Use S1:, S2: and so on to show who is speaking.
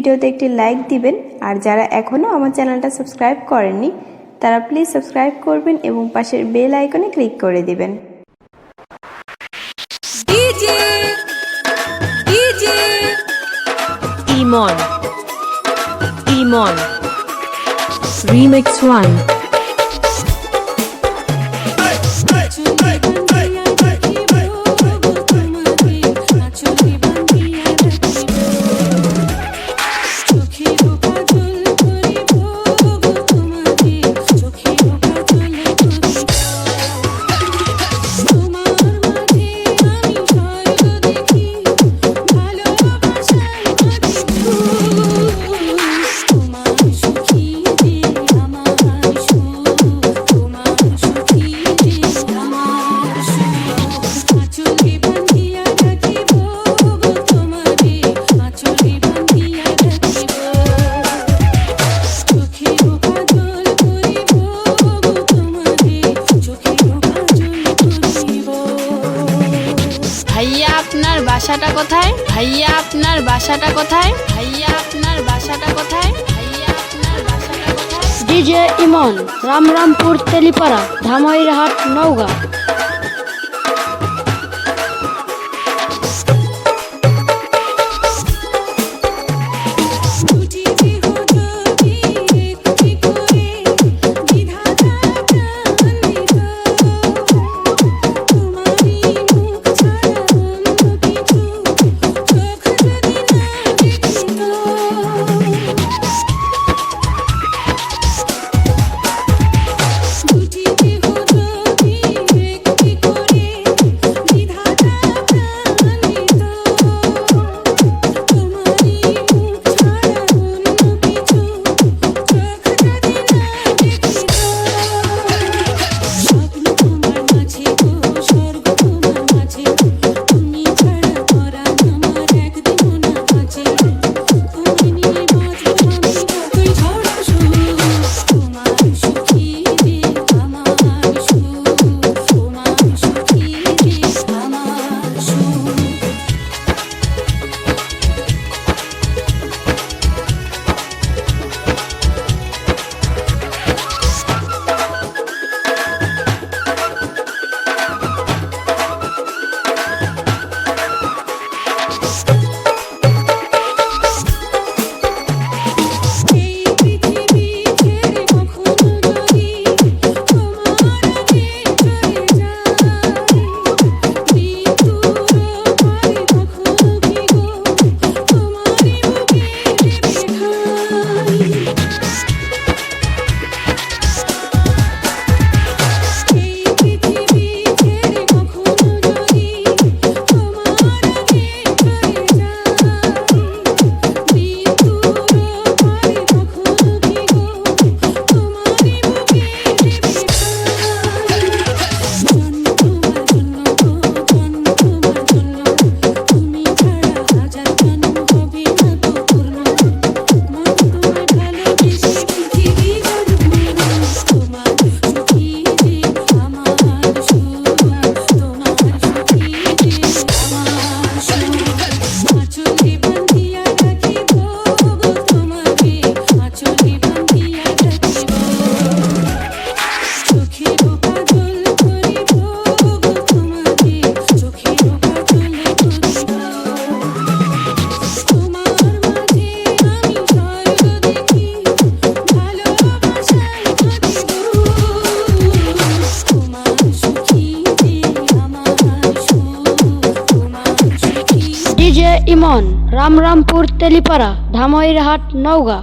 S1: ভিডিওতে একটি লাইক দিবেন। আর যারা এখনও আমার চ্যানেলটা সাবস্ক্রাইব করেননি তারা প্লিজ সাবস্ক্রাইব করবেন এবং পাশের বেল আইকনে ক্লিক করে দিবেন।
S2: ইমন Remix 1।
S3: ভাইয়া আপনার বাসাটা কোথায়? ভাইয়া আপনার বাসাটা কোথায়? ভাইয়া আপনার বাসাটা কোথায়? ভাইয়া আপনার বাসাটা কোথায়?
S4: ডিজে ইমন, রামরামপুর তেলিপাড়া, ধামইরহাট, নওগাঁ। ডিজে ইমন, রামরামপুর তেলিপাড়া, ধামইরহাট, নওগাঁ।